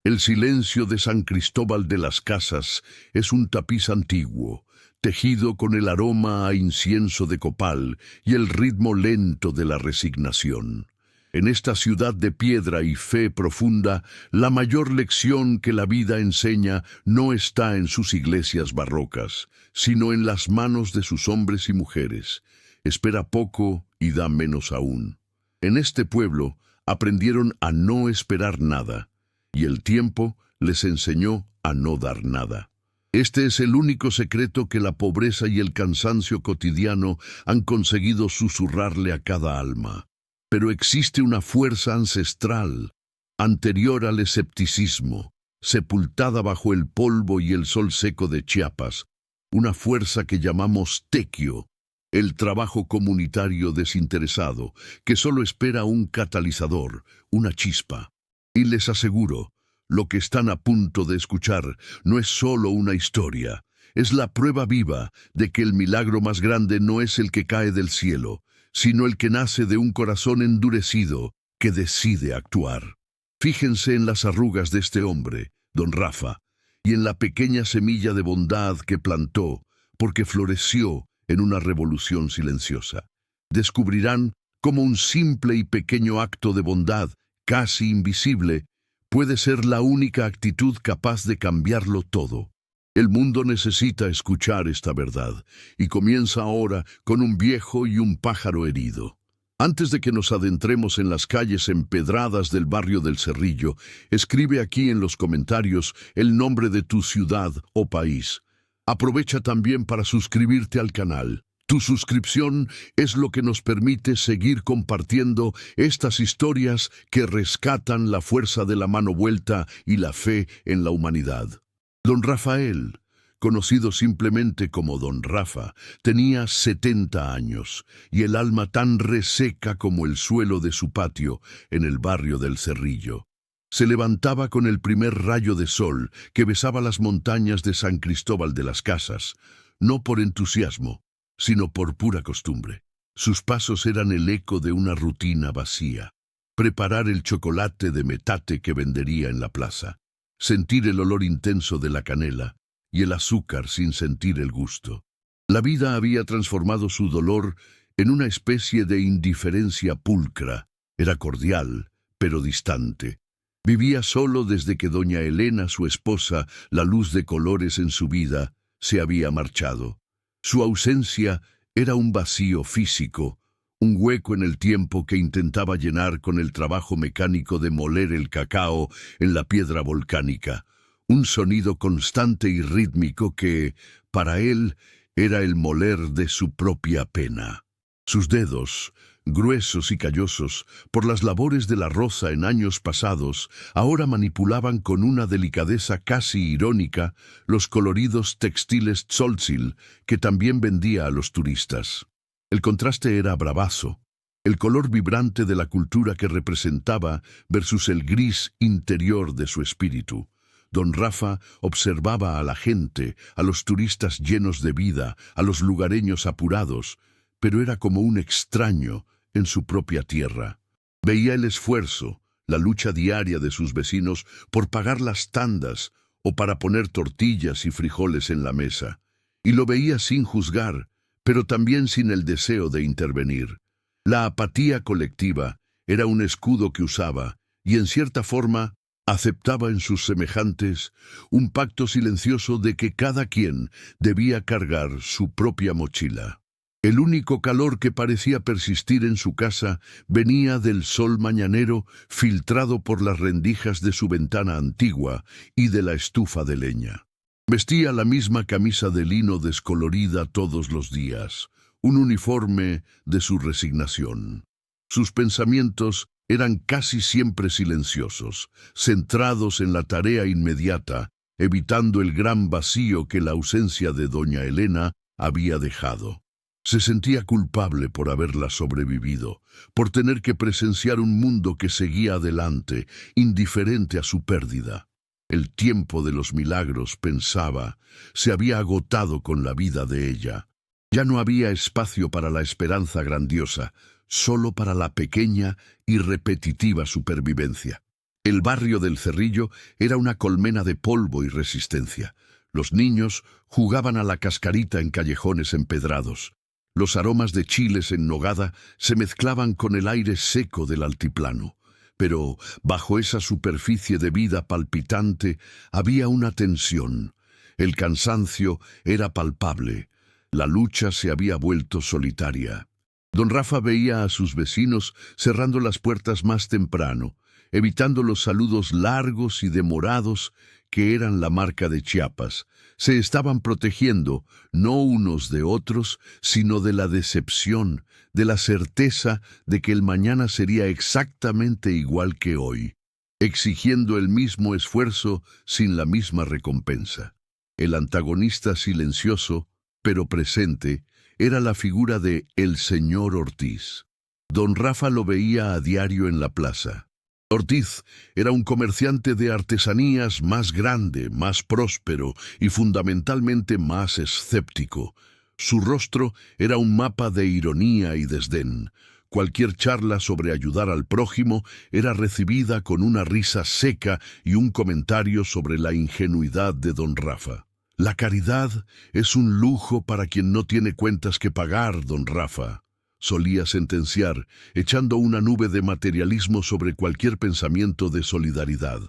El silencio de San Cristóbal de las Casas es un tapiz antiguo, tejido con el aroma a incienso de copal y el ritmo lento de la resignación. En esta ciudad de piedra y fe profunda, la mayor lección que la vida enseña no está en sus iglesias barrocas, sino en las manos de sus hombres y mujeres. Espera poco y da menos aún. En este pueblo aprendieron a no esperar nada, y el tiempo les enseñó a no dar nada. Este es el único secreto que la pobreza y el cansancio cotidiano han conseguido susurrarle a cada alma. Pero existe una fuerza ancestral, anterior al escepticismo, sepultada bajo el polvo y el sol seco de Chiapas, una fuerza que llamamos tequio, el trabajo comunitario desinteresado, que solo espera un catalizador, una chispa. Y les aseguro, lo que están a punto de escuchar no es solo una historia, es la prueba viva de que el milagro más grande no es el que cae del cielo, sino el que nace de un corazón endurecido que decide actuar. Fíjense en las arrugas de este hombre, don Rafa, y en la pequeña semilla de bondad que plantó, porque floreció en una revolución silenciosa. Descubrirán cómo un simple y pequeño acto de bondad, casi invisible, puede ser la única actitud capaz de cambiarlo todo. El mundo necesita escuchar esta verdad, y comienza ahora con un viejo y un pájaro herido. Antes de que nos adentremos en las calles empedradas del barrio del Cerrillo, escribe aquí en los comentarios el nombre de tu ciudad o país. Aprovecha también para suscribirte al canal. Tu suscripción es lo que nos permite seguir compartiendo estas historias que rescatan la fuerza de la mano vuelta y la fe en la humanidad. Don Rafael, conocido simplemente como Don Rafa, tenía 70 años y el alma tan reseca como el suelo de su patio en el barrio del Cerrillo. Se levantaba con el primer rayo de sol que besaba las montañas de San Cristóbal de las Casas, no por entusiasmo, sino por pura costumbre. Sus pasos eran el eco de una rutina vacía. Preparar el chocolate de metate que vendería en la plaza. Sentir el olor intenso de la canela y el azúcar sin sentir el gusto. La vida había transformado su dolor en una especie de indiferencia pulcra. Era cordial, pero distante. Vivía solo desde que doña Elena, su esposa, la luz de colores en su vida, se había marchado. Su ausencia era un vacío físico, un hueco en el tiempo que intentaba llenar con el trabajo mecánico de moler el cacao en la piedra volcánica, un sonido constante y rítmico que, para él, era el moler de su propia pena. Sus dedos, gruesos y callosos, por las labores de la roza en años pasados, ahora manipulaban con una delicadeza casi irónica los coloridos textiles Tzotzil que también vendía a los turistas. El contraste era bravazo, el color vibrante de la cultura que representaba versus el gris interior de su espíritu. Don Rafa observaba a la gente, a los turistas llenos de vida, a los lugareños apurados, pero era como un extraño en su propia tierra. Veía el esfuerzo, la lucha diaria de sus vecinos por pagar las tandas o para poner tortillas y frijoles en la mesa, y lo veía sin juzgar, pero también sin el deseo de intervenir. La apatía colectiva era un escudo que usaba, y en cierta forma aceptaba en sus semejantes un pacto silencioso de que cada quien debía cargar su propia mochila. El único calor que parecía persistir en su casa venía del sol mañanero filtrado por las rendijas de su ventana antigua y de la estufa de leña. Vestía la misma camisa de lino descolorida todos los días, un uniforme de su resignación. Sus pensamientos eran casi siempre silenciosos, centrados en la tarea inmediata, evitando el gran vacío que la ausencia de doña Elena había dejado. Se sentía culpable por haberla sobrevivido, por tener que presenciar un mundo que seguía adelante, indiferente a su pérdida. El tiempo de los milagros, pensaba, se había agotado con la vida de ella. Ya no había espacio para la esperanza grandiosa, solo para la pequeña y repetitiva supervivencia. El barrio del Cerrillo era una colmena de polvo y resistencia. Los niños jugaban a la cascarita en callejones empedrados. Los aromas de chiles en nogada se mezclaban con el aire seco del altiplano. Pero bajo esa superficie de vida palpitante había una tensión. El cansancio era palpable. La lucha se había vuelto solitaria. Don Rafa veía a sus vecinos cerrando las puertas más temprano, evitando los saludos largos y demorados que eran la marca de Chiapas. Se estaban protegiendo, no unos de otros, sino de la decepción, de la certeza de que el mañana sería exactamente igual que hoy, exigiendo el mismo esfuerzo sin la misma recompensa. El antagonista silencioso, pero presente, era la figura de el señor Ortiz. Don Rafa lo veía a diario en la plaza. Ortiz era un comerciante de artesanías más grande, más próspero y fundamentalmente más escéptico. Su rostro era un mapa de ironía y desdén. Cualquier charla sobre ayudar al prójimo era recibida con una risa seca y un comentario sobre la ingenuidad de don Rafa. La caridad es un lujo para quien no tiene cuentas que pagar, don Rafa, solía sentenciar, echando una nube de materialismo sobre cualquier pensamiento de solidaridad.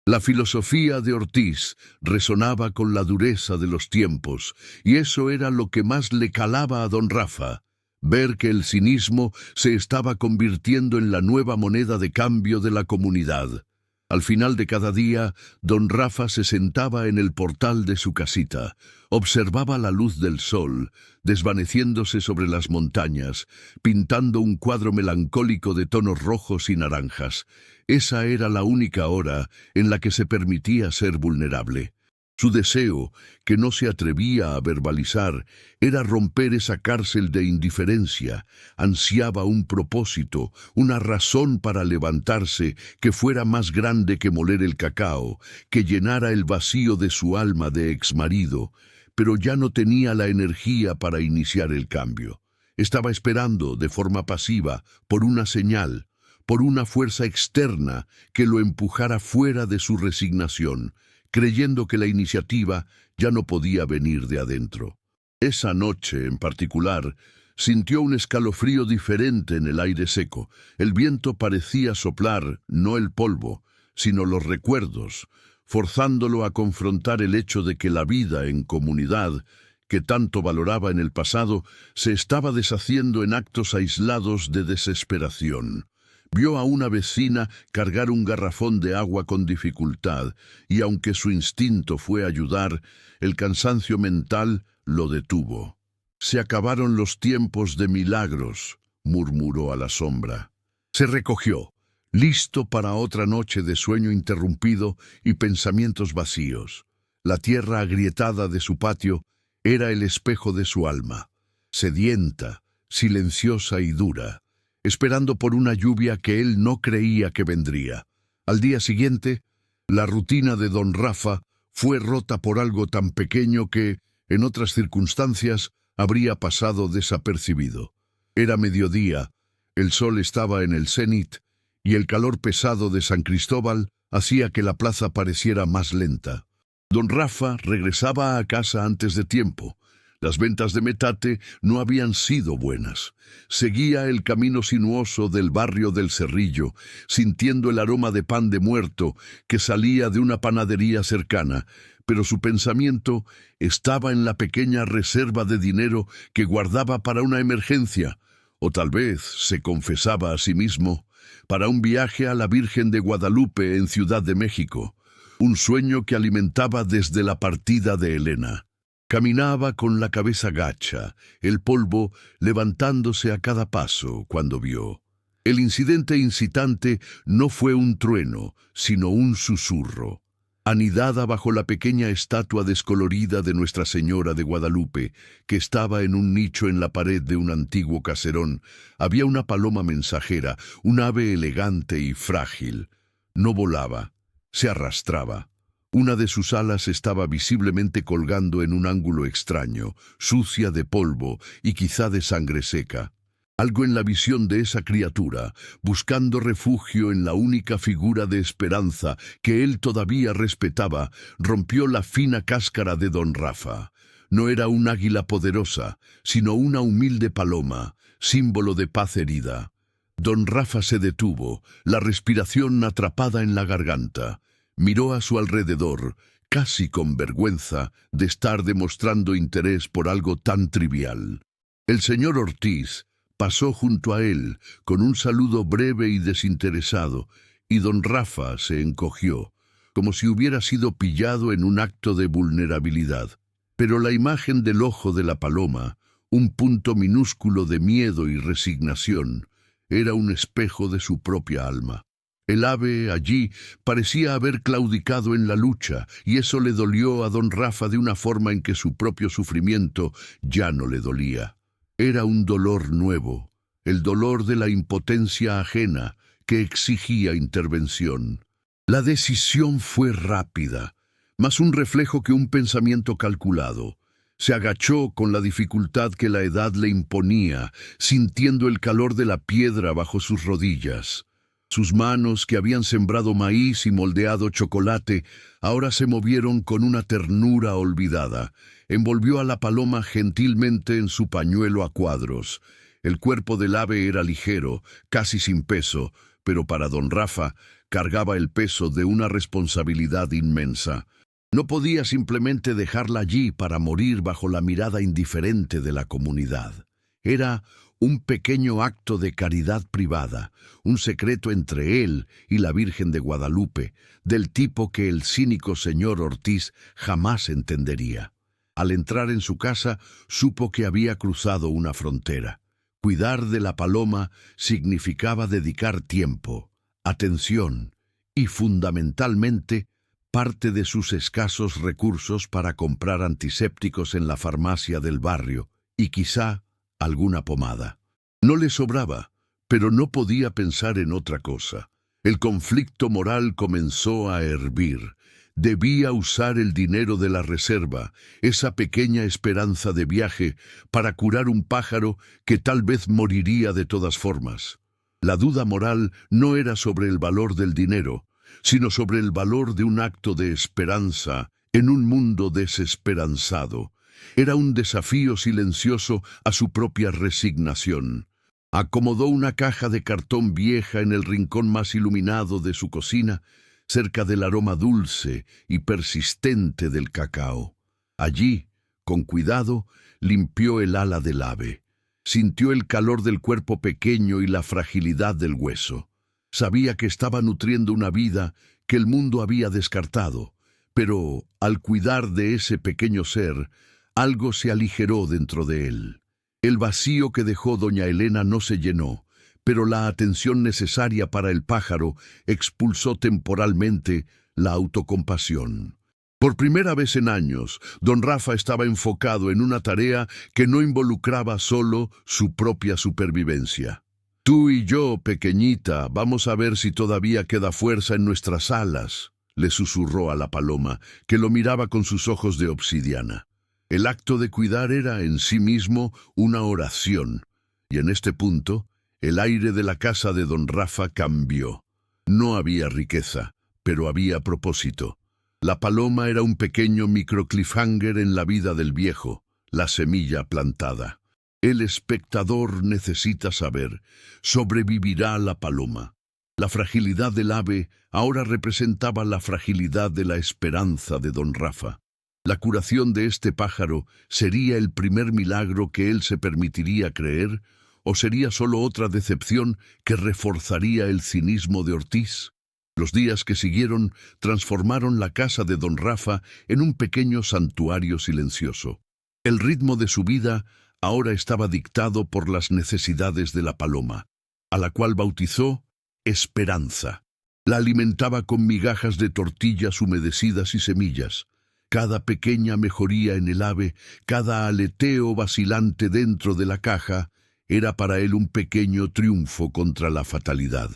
La filosofía de Ortiz resonaba con la dureza de los tiempos, y eso era lo que más le calaba a don Rafa, ver que el cinismo se estaba convirtiendo en la nueva moneda de cambio de la comunidad. Al final de cada día, don Rafa se sentaba en el portal de su casita, observaba la luz del sol, desvaneciéndose sobre las montañas, pintando un cuadro melancólico de tonos rojos y naranjas. Esa era la única hora en la que se permitía ser vulnerable. Su deseo, que no se atrevía a verbalizar, era romper esa cárcel de indiferencia. Ansiaba un propósito, una razón para levantarse que fuera más grande que moler el cacao, que llenara el vacío de su alma de exmarido, pero ya no tenía la energía para iniciar el cambio. Estaba esperando, de forma pasiva, por una señal, por una fuerza externa que lo empujara fuera de su resignación, creyendo que la iniciativa ya no podía venir de adentro. Esa noche, en particular, sintió un escalofrío diferente en el aire seco. El viento parecía soplar, no el polvo, sino los recuerdos, forzándolo a confrontar el hecho de que la vida en comunidad, que tanto valoraba en el pasado, se estaba deshaciendo en actos aislados de desesperación. Vio a una vecina cargar un garrafón de agua con dificultad, y aunque su instinto fue ayudar, el cansancio mental lo detuvo. «Se acabaron los tiempos de milagros», murmuró a la sombra. Se recogió, listo para otra noche de sueño interrumpido y pensamientos vacíos. La tierra agrietada de su patio era el espejo de su alma, sedienta, silenciosa y dura, esperando por una lluvia que él no creía que vendría. Al día siguiente, la rutina de don Rafa fue rota por algo tan pequeño que, en otras circunstancias, habría pasado desapercibido. Era mediodía, el sol estaba en el cenit, y el calor pesado de San Cristóbal hacía que la plaza pareciera más lenta. Don Rafa regresaba a casa antes de tiempo. Las ventas de metate no habían sido buenas. Seguía el camino sinuoso del barrio del Cerrillo, sintiendo el aroma de pan de muerto que salía de una panadería cercana, pero su pensamiento estaba en la pequeña reserva de dinero que guardaba para una emergencia, o tal vez, se confesaba a sí mismo, para un viaje a la Virgen de Guadalupe en Ciudad de México, un sueño que alimentaba desde la partida de Elena. Caminaba con la cabeza gacha, el polvo levantándose a cada paso cuando vio. El incidente incitante no fue un trueno, sino un susurro. Anidada bajo la pequeña estatua descolorida de Nuestra Señora de Guadalupe, que estaba en un nicho en la pared de un antiguo caserón, había una paloma mensajera, un ave elegante y frágil. No volaba, se arrastraba. Una de sus alas estaba visiblemente colgando en un ángulo extraño, sucia de polvo y quizá de sangre seca. Algo en la visión de esa criatura, buscando refugio en la única figura de esperanza que él todavía respetaba, rompió la fina cáscara de don Rafa. No era un águila poderosa, sino una humilde paloma, símbolo de paz herida. Don Rafa se detuvo, la respiración atrapada en la garganta. Miró a su alrededor, casi con vergüenza de estar demostrando interés por algo tan trivial. El señor Ortiz pasó junto a él con un saludo breve y desinteresado, y don Rafa se encogió, como si hubiera sido pillado en un acto de vulnerabilidad. Pero la imagen del ojo de la paloma, un punto minúsculo de miedo y resignación, era un espejo de su propia alma. El ave allí parecía haber claudicado en la lucha, y eso le dolió a don Rafa de una forma en que su propio sufrimiento ya no le dolía. Era un dolor nuevo, el dolor de la impotencia ajena que exigía intervención. La decisión fue rápida, más un reflejo que un pensamiento calculado. Se agachó con la dificultad que la edad le imponía, sintiendo el calor de la piedra bajo sus rodillas. Sus manos, que habían sembrado maíz y moldeado chocolate, ahora se movieron con una ternura olvidada. Envolvió a la paloma gentilmente en su pañuelo a cuadros. El cuerpo del ave era ligero, casi sin peso, pero para don Rafa cargaba el peso de una responsabilidad inmensa. No podía simplemente dejarla allí para morir bajo la mirada indiferente de la comunidad. Era un pequeño acto de caridad privada, un secreto entre él y la Virgen de Guadalupe, del tipo que el cínico señor Ortiz jamás entendería. Al entrar en su casa, supo que había cruzado una frontera. Cuidar de la paloma significaba dedicar tiempo, atención y, fundamentalmente, parte de sus escasos recursos para comprar antisépticos en la farmacia del barrio y quizá alguna pomada. No le sobraba, pero no podía pensar en otra cosa. El conflicto moral comenzó a hervir. Debía usar el dinero de la reserva, esa pequeña esperanza de viaje, para curar un pájaro que tal vez moriría de todas formas. La duda moral no era sobre el valor del dinero, sino sobre el valor de un acto de esperanza en un mundo desesperanzado. Era un desafío silencioso a su propia resignación. Acomodó una caja de cartón vieja en el rincón más iluminado de su cocina, cerca del aroma dulce y persistente del cacao. Allí, con cuidado, limpió el ala del ave. Sintió el calor del cuerpo pequeño y la fragilidad del hueso. Sabía que estaba nutriendo una vida que el mundo había descartado, pero al cuidar de ese pequeño ser, algo se aligeró dentro de él. El vacío que dejó doña Elena no se llenó, pero la atención necesaria para el pájaro expulsó temporalmente la autocompasión. Por primera vez en años, don Rafa estaba enfocado en una tarea que no involucraba solo su propia supervivencia. «Tú y yo, pequeñita, vamos a ver si todavía queda fuerza en nuestras alas», le susurró a la paloma, que lo miraba con sus ojos de obsidiana. El acto de cuidar era en sí mismo una oración, y en este punto, el aire de la casa de don Rafa cambió. No había riqueza, pero había propósito. La paloma era un pequeño micro-cliffhanger en la vida del viejo, la semilla plantada. El espectador necesita saber, ¿sobrevivirá la paloma? La fragilidad del ave ahora representaba la fragilidad de la esperanza de don Rafa. La curación de este pájaro sería el primer milagro que él se permitiría creer, ¿o sería solo otra decepción que reforzaría el cinismo de Ortiz? Los días que siguieron transformaron la casa de don Rafa en un pequeño santuario silencioso. El ritmo de su vida ahora estaba dictado por las necesidades de la paloma, a la cual bautizó Esperanza. La alimentaba con migajas de tortillas humedecidas y semillas. Cada pequeña mejoría en el ave, cada aleteo vacilante dentro de la caja, era para él un pequeño triunfo contra la fatalidad.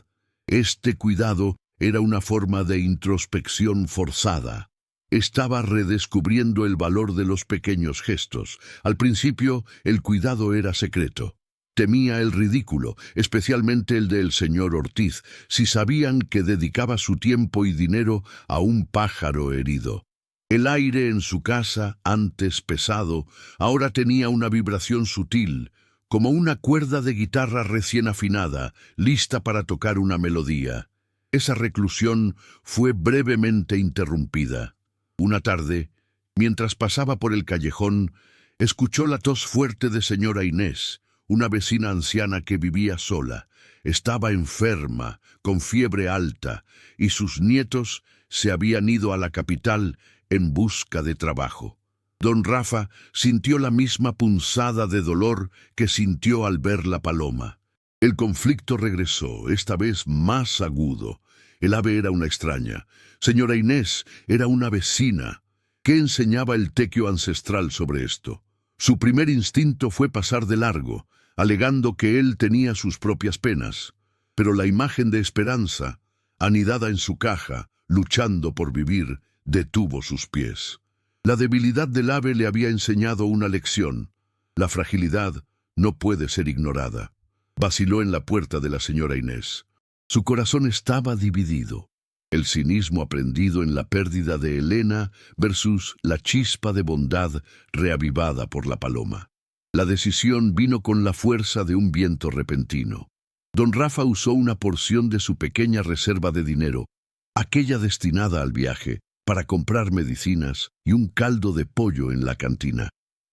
Este cuidado era una forma de introspección forzada. Estaba redescubriendo el valor de los pequeños gestos. Al principio, el cuidado era secreto. Temía el ridículo, especialmente el del señor Ortiz, si sabían que dedicaba su tiempo y dinero a un pájaro herido. El aire en su casa, antes pesado, ahora tenía una vibración sutil, como una cuerda de guitarra recién afinada, lista para tocar una melodía. Esa reclusión fue brevemente interrumpida. Una tarde, mientras pasaba por el callejón, escuchó la tos fuerte de señora Inés, una vecina anciana que vivía sola. Estaba enferma, con fiebre alta, y sus nietos se habían ido a la capital en busca de trabajo. Don Rafa sintió la misma punzada de dolor que sintió al ver la paloma. El conflicto regresó, esta vez más agudo. El ave era una extraña. Señora Inés era una vecina. ¿Qué enseñaba el tequio ancestral sobre esto? Su primer instinto fue pasar de largo, alegando que él tenía sus propias penas. Pero la imagen de Esperanza, anidada en su caja, luchando por vivir, detuvo sus pies. La debilidad del ave le había enseñado una lección. La fragilidad no puede ser ignorada. Vaciló en la puerta de la señora Inés. Su corazón estaba dividido. El cinismo aprendido en la pérdida de Elena versus la chispa de bondad reavivada por la paloma. La decisión vino con la fuerza de un viento repentino. Don Rafa usó una porción de su pequeña reserva de dinero, aquella destinada al viaje, para comprar medicinas y un caldo de pollo en la cantina.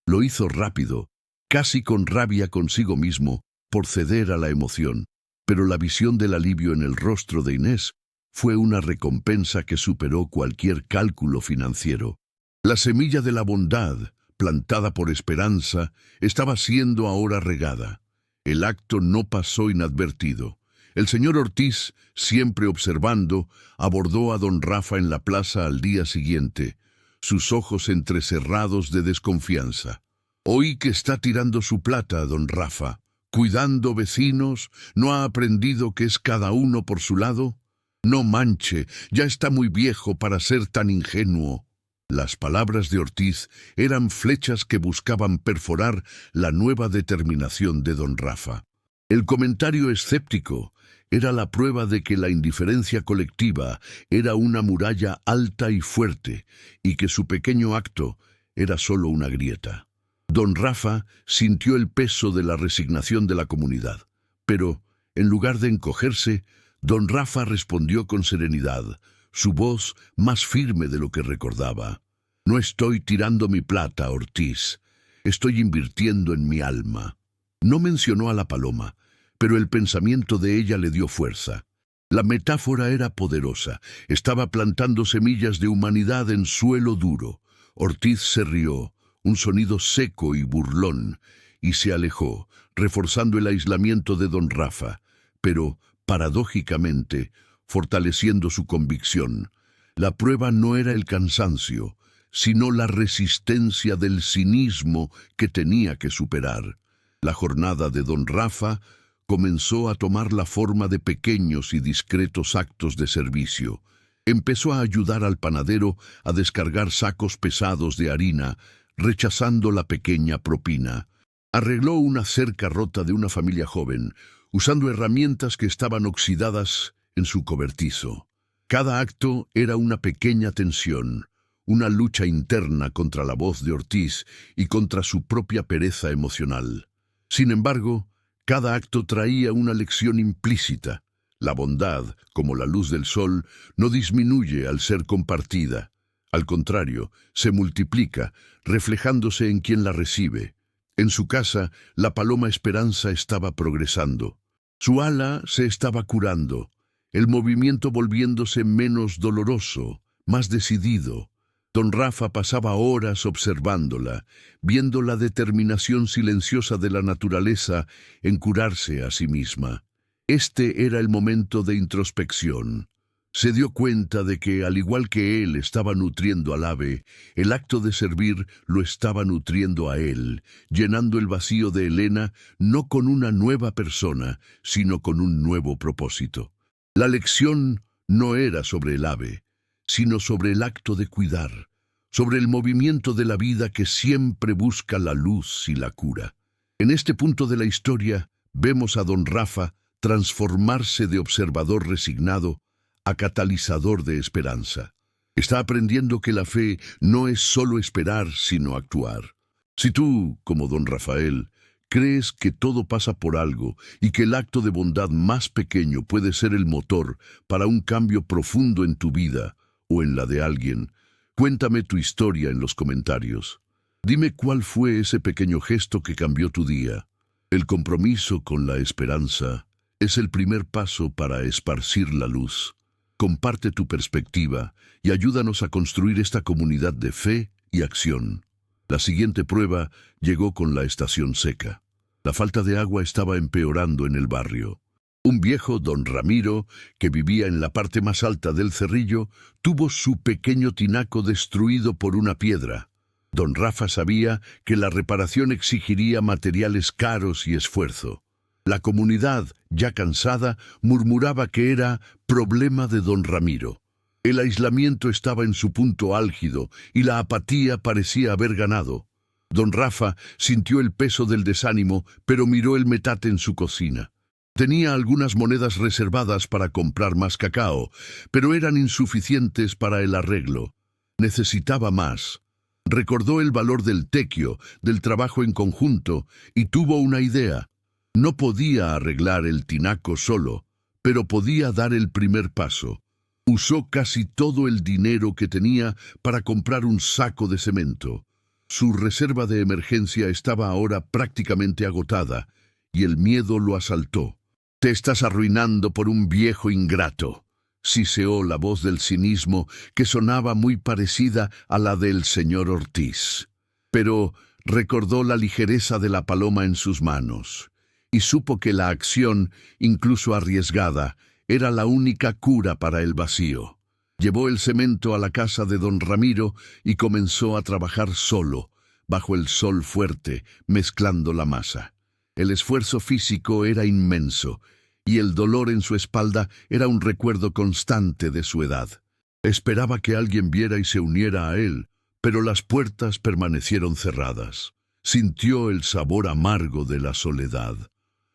Lo hizo rápido, casi con rabia consigo mismo, por ceder a la emoción, pero la visión del alivio en el rostro de Inés fue una recompensa que superó cualquier cálculo financiero. La semilla de la bondad, plantada por Esperanza, estaba siendo ahora regada. El acto no pasó inadvertido. El señor Ortiz, siempre observando, abordó a don Rafa en la plaza al día siguiente, sus ojos entrecerrados de desconfianza. «Oí que está tirando su plata, don Rafa. Cuidando vecinos, ¿no ha aprendido que es cada uno por su lado? No manche, ya está muy viejo para ser tan ingenuo». Las palabras de Ortiz eran flechas que buscaban perforar la nueva determinación de don Rafa. El comentario escéptico era la prueba de que la indiferencia colectiva era una muralla alta y fuerte, y que su pequeño acto era solo una grieta. Don Rafa sintió el peso de la resignación de la comunidad, pero, en lugar de encogerse, don Rafa respondió con serenidad, su voz más firme de lo que recordaba. «No estoy tirando mi plata, Ortiz. Estoy invirtiendo en mi alma». No mencionó a la paloma, pero el pensamiento de ella le dio fuerza. La metáfora era poderosa, estaba plantando semillas de humanidad en suelo duro. Ortiz se rió, un sonido seco y burlón, y se alejó, reforzando el aislamiento de don Rafa, pero, paradójicamente, fortaleciendo su convicción. La prueba no era el cansancio, sino la resistencia del cinismo que tenía que superar. La jornada de don Rafa comenzó a tomar la forma de pequeños y discretos actos de servicio. Empezó a ayudar al panadero a descargar sacos pesados de harina, rechazando la pequeña propina. Arregló una cerca rota de una familia joven, usando herramientas que estaban oxidadas en su cobertizo. Cada acto era una pequeña tensión, una lucha interna contra la voz de Ortiz y contra su propia pereza emocional. Sin embargo, cada acto traía una lección implícita. La bondad, como la luz del sol, no disminuye al ser compartida. Al contrario, se multiplica, reflejándose en quien la recibe. En su casa, la paloma Esperanza estaba progresando. Su ala se estaba curando, el movimiento volviéndose menos doloroso, más decidido. Don Rafa pasaba horas observándola, viendo la determinación silenciosa de la naturaleza en curarse a sí misma. Este era el momento de introspección. Se dio cuenta de que, al igual que él estaba nutriendo al ave, el acto de servir lo estaba nutriendo a él, llenando el vacío de Elena no con una nueva persona, sino con un nuevo propósito. La lección no era sobre el ave, sino sobre el acto de cuidar, sobre el movimiento de la vida que siempre busca la luz y la cura. En este punto de la historia, vemos a don Rafa transformarse de observador resignado a catalizador de esperanza. Está aprendiendo que la fe no es solo esperar, sino actuar. Si tú, como don Rafael, crees que todo pasa por algo y que el acto de bondad más pequeño puede ser el motor para un cambio profundo en tu vida o en la de alguien, cuéntame tu historia en los comentarios. Dime cuál fue ese pequeño gesto que cambió tu día. El compromiso con la esperanza es el primer paso para esparcir la luz. Comparte tu perspectiva y ayúdanos a construir esta comunidad de fe y acción. La siguiente prueba llegó con la estación seca. La falta de agua estaba empeorando en el barrio. Un viejo, don Ramiro, que vivía en la parte más alta del cerrillo, tuvo su pequeño tinaco destruido por una piedra. Don Rafa sabía que la reparación exigiría materiales caros y esfuerzo. La comunidad, ya cansada, murmuraba que era problema de don Ramiro. El aislamiento estaba en su punto álgido y la apatía parecía haber ganado. Don Rafa sintió el peso del desánimo, pero miró el metate en su cocina. Tenía algunas monedas reservadas para comprar más cacao, pero eran insuficientes para el arreglo. Necesitaba más. Recordó el valor del tequio, del trabajo en conjunto, y tuvo una idea. No podía arreglar el tinaco solo, pero podía dar el primer paso. Usó casi todo el dinero que tenía para comprar un saco de cemento. Su reserva de emergencia estaba ahora prácticamente agotada, y el miedo lo asaltó. «Te estás arruinando por un viejo ingrato», siseó la voz del cinismo que sonaba muy parecida a la del señor Ortiz. Pero recordó la ligereza de la paloma en sus manos y supo que la acción, incluso arriesgada, era la única cura para el vacío. Llevó el cemento a la casa de don Ramiro y comenzó a trabajar solo, bajo el sol fuerte, mezclando la masa. El esfuerzo físico era inmenso, y el dolor en su espalda era un recuerdo constante de su edad. Esperaba que alguien viera y se uniera a él, pero las puertas permanecieron cerradas. Sintió el sabor amargo de la soledad.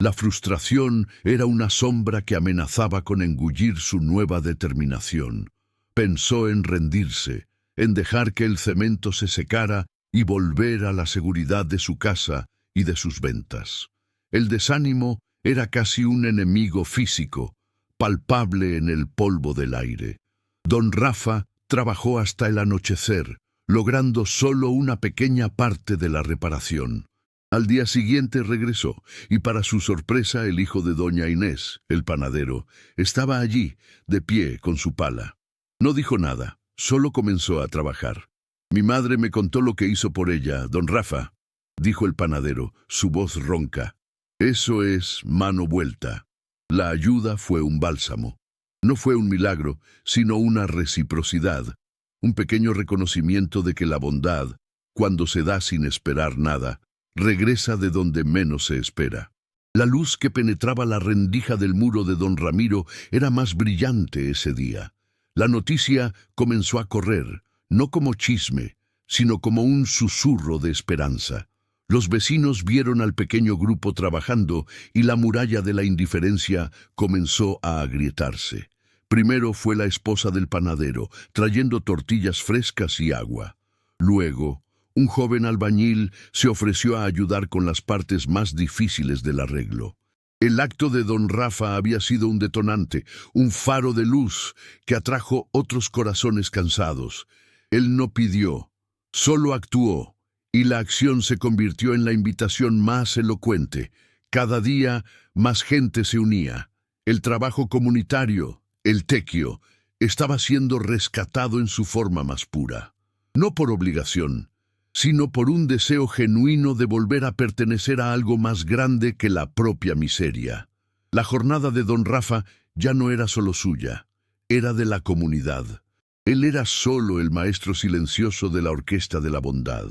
La frustración era una sombra que amenazaba con engullir su nueva determinación. Pensó en rendirse, en dejar que el cemento se secara y volver a la seguridad de su casa y de sus ventas. El desánimo era casi un enemigo físico, palpable en el polvo del aire. Don Rafa trabajó hasta el anochecer, logrando solo una pequeña parte de la reparación. Al día siguiente regresó, y para su sorpresa el hijo de doña Inés, el panadero, estaba allí, de pie con su pala. No dijo nada, solo comenzó a trabajar. «Mi madre me contó lo que hizo por ella, don Rafa», dijo el panadero, su voz ronca. «Eso es mano vuelta». La ayuda fue un bálsamo. No fue un milagro, sino una reciprocidad, un pequeño reconocimiento de que la bondad, cuando se da sin esperar nada, regresa de donde menos se espera. La luz que penetraba la rendija del muro de don Ramiro era más brillante ese día. La noticia comenzó a correr, no como chisme, sino como un susurro de esperanza. Los vecinos vieron al pequeño grupo trabajando y la muralla de la indiferencia comenzó a agrietarse. Primero fue la esposa del panadero, trayendo tortillas frescas y agua. Luego, un joven albañil se ofreció a ayudar con las partes más difíciles del arreglo. El acto de don Rafa había sido un detonante, un faro de luz que atrajo otros corazones cansados. Él no pidió, solo actuó, y la acción se convirtió en la invitación más elocuente. Cada día más gente se unía. El trabajo comunitario, el tequio, estaba siendo rescatado en su forma más pura. No por obligación, sino por un deseo genuino de volver a pertenecer a algo más grande que la propia miseria. La jornada de don Rafa ya no era solo suya, era de la comunidad. Él era solo el maestro silencioso de la orquesta de la bondad.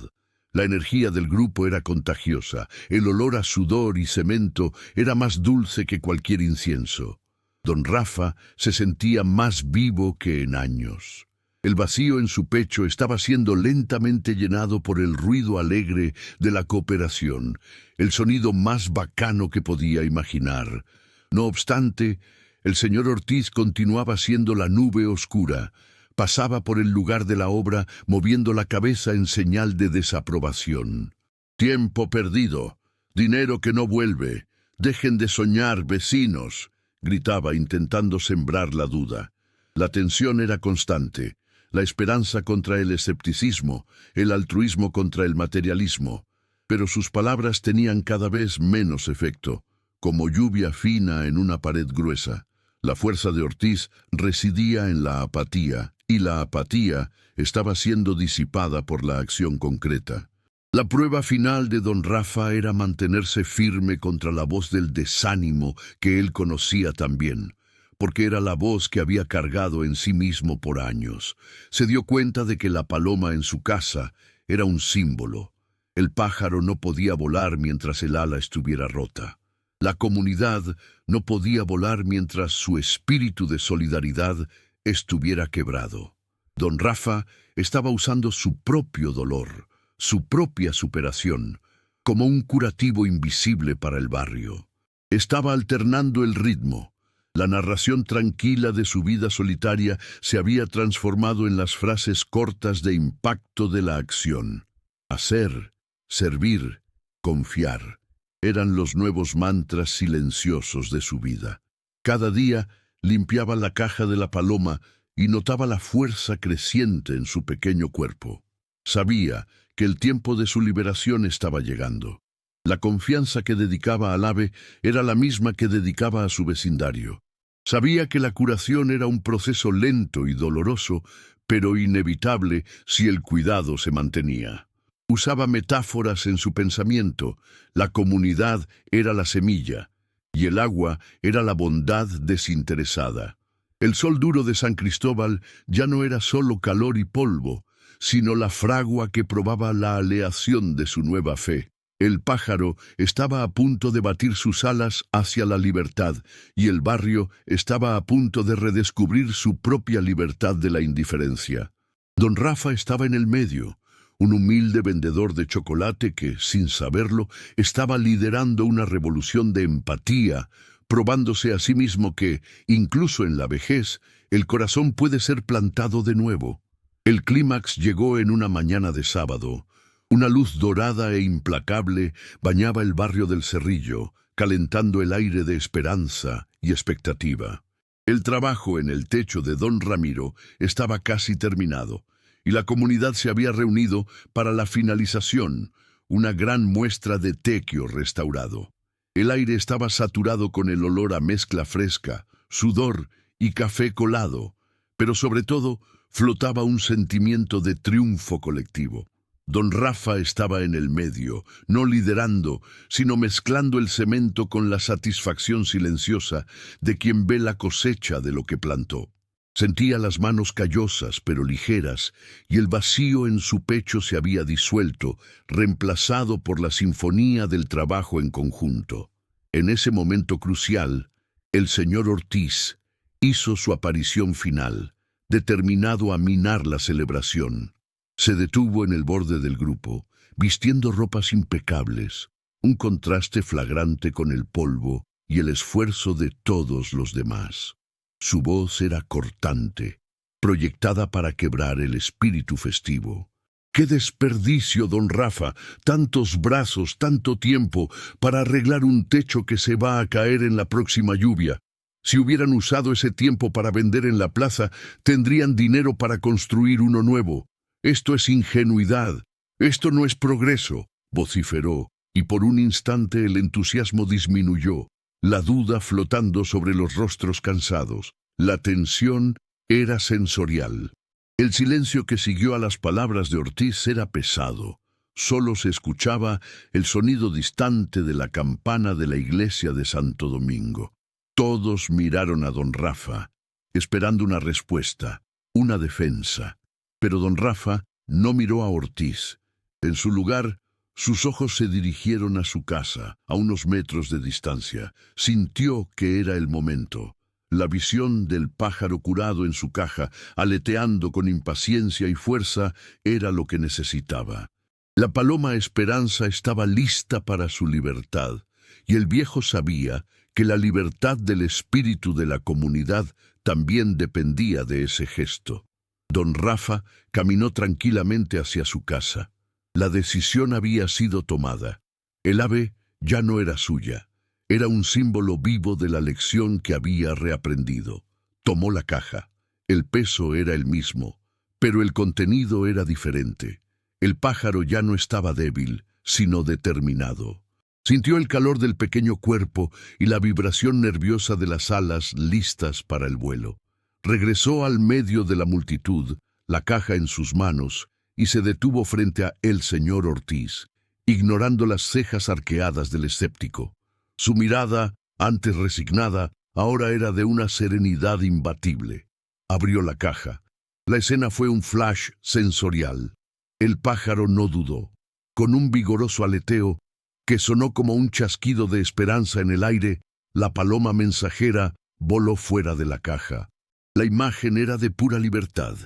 La energía del grupo era contagiosa, el olor a sudor y cemento era más dulce que cualquier incienso. Don Rafa se sentía más vivo que en años. El vacío en su pecho estaba siendo lentamente llenado por el ruido alegre de la cooperación, el sonido más bacano que podía imaginar. No obstante, el señor Ortiz continuaba siendo la nube oscura. Pasaba por el lugar de la obra moviendo la cabeza en señal de desaprobación. «Tiempo perdido, dinero que no vuelve, dejen de soñar, vecinos», gritaba intentando sembrar la duda. La tensión era constante, la esperanza contra el escepticismo, el altruismo contra el materialismo. Pero sus palabras tenían cada vez menos efecto, como lluvia fina en una pared gruesa. La fuerza de Ortiz residía en la apatía, y la apatía estaba siendo disipada por la acción concreta. La prueba final de don Rafa era mantenerse firme contra la voz del desánimo que él conocía tan bien, porque era la voz que había cargado en sí mismo por años. Se dio cuenta de que la paloma en su casa era un símbolo. El pájaro no podía volar mientras el ala estuviera rota. La comunidad no podía volar mientras su espíritu de solidaridad estuviera quebrado. Don Rafa estaba usando su propio dolor, su propia superación, como un curativo invisible para el barrio. Estaba alternando el ritmo. La narración tranquila de su vida solitaria se había transformado en las frases cortas de impacto de la acción. Hacer, servir, confiar. Eran los nuevos mantras silenciosos de su vida. Cada día limpiaba la caja de la paloma y notaba la fuerza creciente en su pequeño cuerpo. Sabía que el tiempo de su liberación estaba llegando. La confianza que dedicaba al ave era la misma que dedicaba a su vecindario. Sabía que la curación era un proceso lento y doloroso, pero inevitable si el cuidado se mantenía. Usaba metáforas en su pensamiento. La comunidad era la semilla, y el agua era la bondad desinteresada. El sol duro de San Cristóbal ya no era solo calor y polvo, sino la fragua que probaba la aleación de su nueva fe. El pájaro estaba a punto de batir sus alas hacia la libertad, y el barrio estaba a punto de redescubrir su propia libertad de la indiferencia. Don Rafa estaba en el medio, un humilde vendedor de chocolate que, sin saberlo, estaba liderando una revolución de empatía, probándose a sí mismo que, incluso en la vejez, el corazón puede ser plantado de nuevo. El clímax llegó en una mañana de sábado. Una luz dorada e implacable bañaba el barrio del Cerrillo, calentando el aire de esperanza y expectativa. El trabajo en el techo de don Ramiro estaba casi terminado, y la comunidad se había reunido para la finalización, una gran muestra de tequio restaurado. El aire estaba saturado con el olor a mezcla fresca, sudor y café colado, pero sobre todo flotaba un sentimiento de triunfo colectivo. Don Rafa estaba en el medio, no liderando, sino mezclando el cemento con la satisfacción silenciosa de quien ve la cosecha de lo que plantó. Sentía las manos callosas pero ligeras, y el vacío en su pecho se había disuelto, reemplazado por la sinfonía del trabajo en conjunto. En ese momento crucial, el señor Ortiz hizo su aparición final, determinado a minar la celebración. Se detuvo en el borde del grupo, vistiendo ropas impecables, un contraste flagrante con el polvo y el esfuerzo de todos los demás. Su voz era cortante, proyectada para quebrar el espíritu festivo. ¡Qué desperdicio, don Rafa! Tantos brazos, tanto tiempo, para arreglar un techo que se va a caer en la próxima lluvia. Si hubieran usado ese tiempo para vender en la plaza, tendrían dinero para construir uno nuevo. Esto es ingenuidad, esto no es progreso, vociferó, y por un instante el entusiasmo disminuyó, la duda flotando sobre los rostros cansados. La tensión era sensorial. El silencio que siguió a las palabras de Ortiz era pesado. Solo se escuchaba el sonido distante de la campana de la iglesia de Santo Domingo. Todos miraron a don Rafa, esperando una respuesta, una defensa. Pero don Rafa no miró a Ortiz. En su lugar, sus ojos se dirigieron a su casa, a unos metros de distancia. Sintió que era el momento. La visión del pájaro curado en su caja, aleteando con impaciencia y fuerza, era lo que necesitaba. La paloma Esperanza estaba lista para su libertad, y el viejo sabía que la libertad del espíritu de la comunidad también dependía de ese gesto. Don Rafa caminó tranquilamente hacia su casa. La decisión había sido tomada. El ave ya no era suya. Era un símbolo vivo de la lección que había reaprendido. Tomó la caja. El peso era el mismo, pero el contenido era diferente. El pájaro ya no estaba débil, sino determinado. Sintió el calor del pequeño cuerpo y la vibración nerviosa de las alas listas para el vuelo. Regresó al medio de la multitud, la caja en sus manos, y se detuvo frente a el señor Ortiz, ignorando las cejas arqueadas del escéptico. Su mirada, antes resignada, ahora era de una serenidad imbatible. Abrió la caja. La escena fue un flash sensorial. El pájaro no dudó. Con un vigoroso aleteo, que sonó como un chasquido de esperanza en el aire, la paloma mensajera voló fuera de la caja. La imagen era de pura libertad.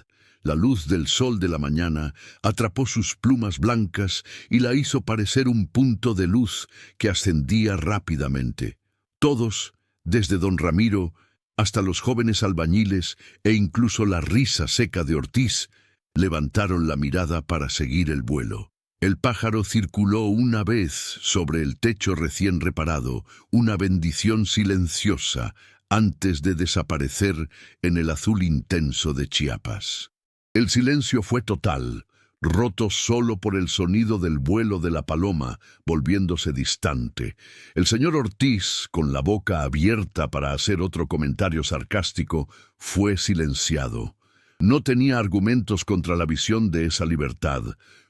La luz del sol de la mañana atrapó sus plumas blancas y la hizo parecer un punto de luz que ascendía rápidamente. Todos, desde don Ramiro hasta los jóvenes albañiles e incluso la risa seca de Ortiz, levantaron la mirada para seguir el vuelo. El pájaro circuló una vez sobre el techo recién reparado, una bendición silenciosa, antes de desaparecer en el azul intenso de Chiapas. El silencio fue total, roto solo por el sonido del vuelo de la paloma, volviéndose distante. El señor Ortiz, con la boca abierta para hacer otro comentario sarcástico, fue silenciado. No tenía argumentos contra la visión de esa libertad.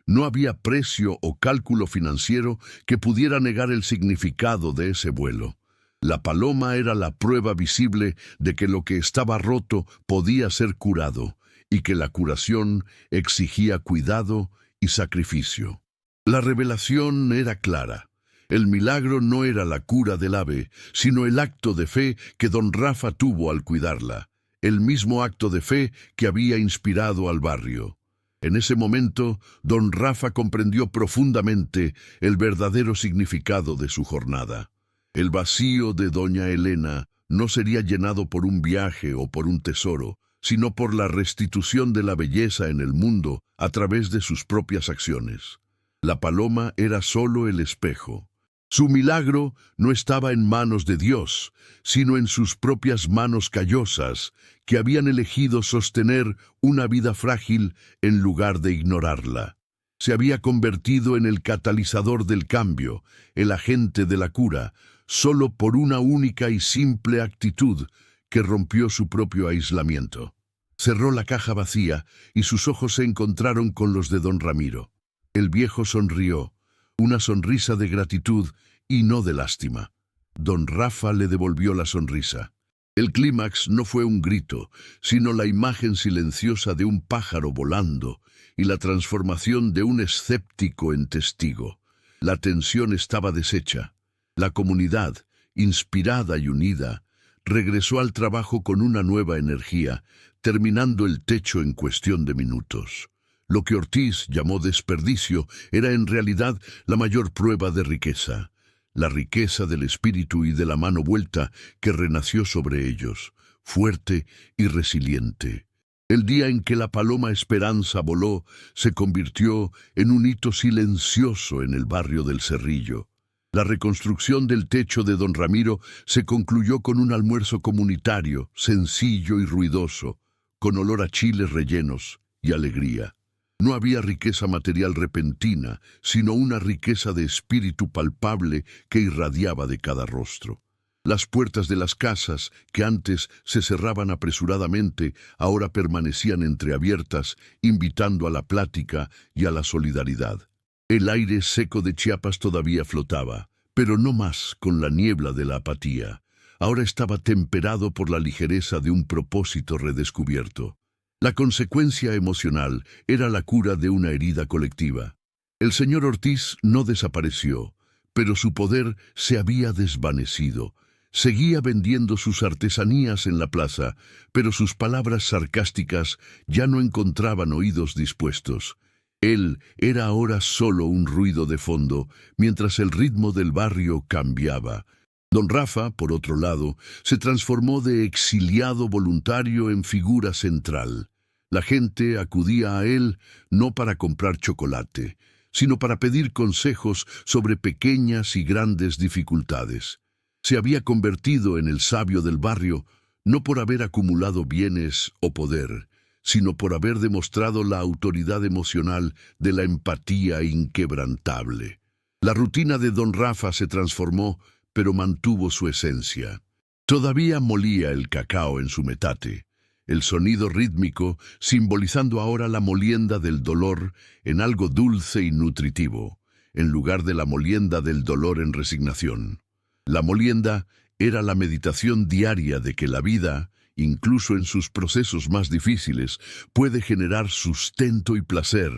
No había precio o cálculo financiero que pudiera negar el significado de ese vuelo. La paloma era la prueba visible de que lo que estaba roto podía ser curado, y que la curación exigía cuidado y sacrificio. La revelación era clara. El milagro no era la cura del ave, sino el acto de fe que don Rafa tuvo al cuidarla, el mismo acto de fe que había inspirado al barrio. En ese momento, don Rafa comprendió profundamente el verdadero significado de su jornada. El vacío de doña Elena no sería llenado por un viaje o por un tesoro, sino por la restitución de la belleza en el mundo a través de sus propias acciones. La paloma era solo el espejo. Su milagro no estaba en manos de Dios, sino en sus propias manos callosas, que habían elegido sostener una vida frágil en lugar de ignorarla. Se había convertido en el catalizador del cambio, el agente de la cura, solo por una única y simple actitud que rompió su propio aislamiento. Cerró la caja vacía y sus ojos se encontraron con los de don Ramiro. El viejo sonrió, una sonrisa de gratitud y no de lástima. Don Rafa le devolvió la sonrisa. El clímax no fue un grito, sino la imagen silenciosa de un pájaro volando y la transformación de un escéptico en testigo. La tensión estaba deshecha. La comunidad, inspirada y unida, regresó al trabajo con una nueva energía, terminando el techo en cuestión de minutos. Lo que Ortiz llamó desperdicio era en realidad la mayor prueba de riqueza, la riqueza del espíritu y de la mano vuelta que renació sobre ellos, fuerte y resiliente. El día en que la paloma Esperanza voló se convirtió en un hito silencioso en el barrio del Cerrillo. La reconstrucción del techo de don Ramiro se concluyó con un almuerzo comunitario, sencillo y ruidoso, con olor a chiles rellenos y alegría. No había riqueza material repentina, sino una riqueza de espíritu palpable que irradiaba de cada rostro. Las puertas de las casas, que antes se cerraban apresuradamente, ahora permanecían entreabiertas, invitando a la plática y a la solidaridad. El aire seco de Chiapas todavía flotaba, pero no más con la niebla de la apatía. Ahora estaba temperado por la ligereza de un propósito redescubierto. La consecuencia emocional era la cura de una herida colectiva. El señor Ortiz no desapareció, pero su poder se había desvanecido. Seguía vendiendo sus artesanías en la plaza, pero sus palabras sarcásticas ya no encontraban oídos dispuestos. Él era ahora solo un ruido de fondo, mientras el ritmo del barrio cambiaba. Don Rafa, por otro lado, se transformó de exiliado voluntario en figura central. La gente acudía a él no para comprar chocolate, sino para pedir consejos sobre pequeñas y grandes dificultades. Se había convertido en el sabio del barrio, no por haber acumulado bienes o poder, sino por haber demostrado la autoridad emocional de la empatía inquebrantable. La rutina de Don Rafa se transformó, pero mantuvo su esencia. Todavía molía el cacao en su metate, el sonido rítmico simbolizando ahora la molienda del dolor en algo dulce y nutritivo, en lugar de la molienda del dolor en resignación. La molienda era la meditación diaria de que la vida, incluso en sus procesos más difíciles, puede generar sustento y placer.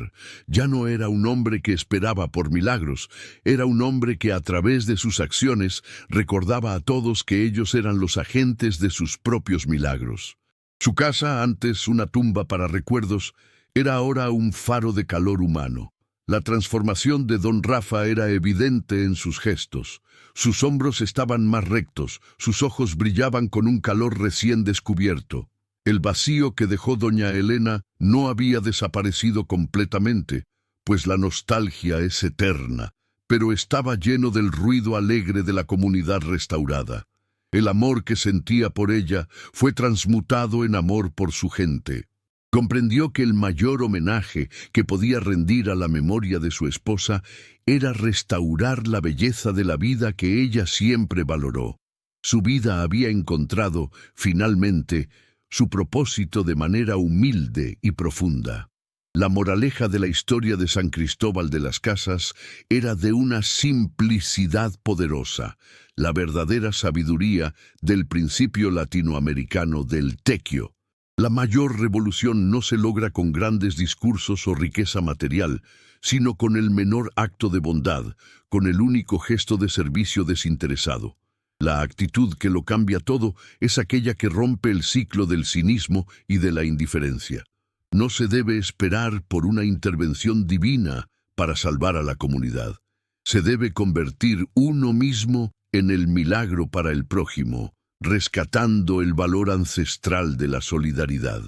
Ya no era un hombre que esperaba por milagros, era un hombre que a través de sus acciones recordaba a todos que ellos eran los agentes de sus propios milagros. Su casa, antes una tumba para recuerdos, era ahora un faro de calor humano. La transformación de Don Rafa era evidente en sus gestos. Sus hombros estaban más rectos, sus ojos brillaban con un calor recién descubierto. El vacío que dejó doña Elena no había desaparecido completamente, pues la nostalgia es eterna, pero estaba lleno del ruido alegre de la comunidad restaurada. El amor que sentía por ella fue transmutado en amor por su gente. Comprendió que el mayor homenaje que podía rendir a la memoria de su esposa era restaurar la belleza de la vida que ella siempre valoró. Su vida había encontrado, finalmente, su propósito de manera humilde y profunda. La moraleja de la historia de San Cristóbal de las Casas era de una simplicidad poderosa, la verdadera sabiduría del principio latinoamericano del tequio. La mayor revolución no se logra con grandes discursos o riqueza material, sino con el menor acto de bondad, con el único gesto de servicio desinteresado. La actitud que lo cambia todo es aquella que rompe el ciclo del cinismo y de la indiferencia. No se debe esperar por una intervención divina para salvar a la comunidad. Se debe convertir uno mismo en el milagro para el prójimo, rescatando el valor ancestral de la solidaridad.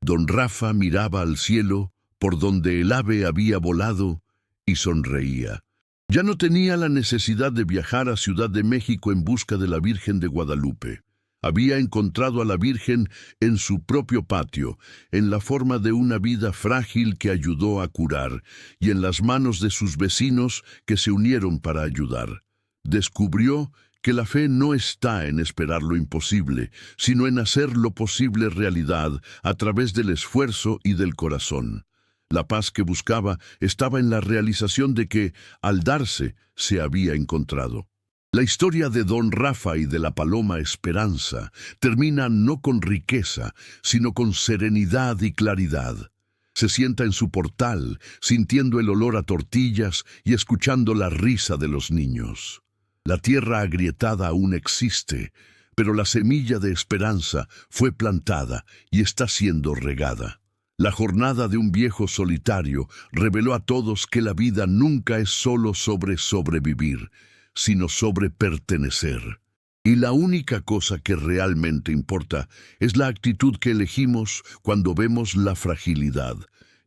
Don Rafa miraba al cielo, por donde el ave había volado, y sonreía. Ya no tenía la necesidad de viajar a Ciudad de México en busca de la Virgen de Guadalupe. Había encontrado a la Virgen en su propio patio, en la forma de una vida frágil que ayudó a curar, y en las manos de sus vecinos que se unieron para ayudar. Descubrió que la fe no está en esperar lo imposible, sino en hacer lo posible realidad a través del esfuerzo y del corazón. La paz que buscaba estaba en la realización de que, al darse, se había encontrado. La historia de Don Rafa y de la paloma Esperanza termina no con riqueza, sino con serenidad y claridad. Se sienta en su portal, sintiendo el olor a tortillas y escuchando la risa de los niños. La tierra agrietada aún existe, pero la semilla de esperanza fue plantada y está siendo regada. La jornada de un viejo solitario reveló a todos que la vida nunca es solo sobre sobrevivir, sino sobre pertenecer. Y la única cosa que realmente importa es la actitud que elegimos cuando vemos la fragilidad,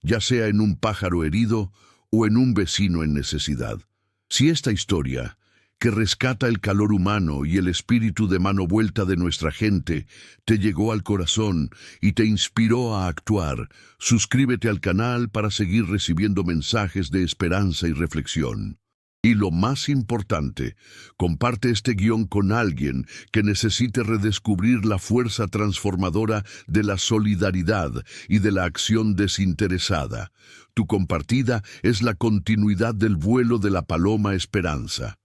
ya sea en un pájaro herido o en un vecino en necesidad. Si esta historia, que rescata el calor humano y el espíritu de mano vuelta de nuestra gente, te llegó al corazón y te inspiró a actuar, suscríbete al canal para seguir recibiendo mensajes de esperanza y reflexión. Y lo más importante, comparte este guión con alguien que necesite redescubrir la fuerza transformadora de la solidaridad y de la acción desinteresada. Tu compartida es la continuidad del vuelo de la paloma Esperanza.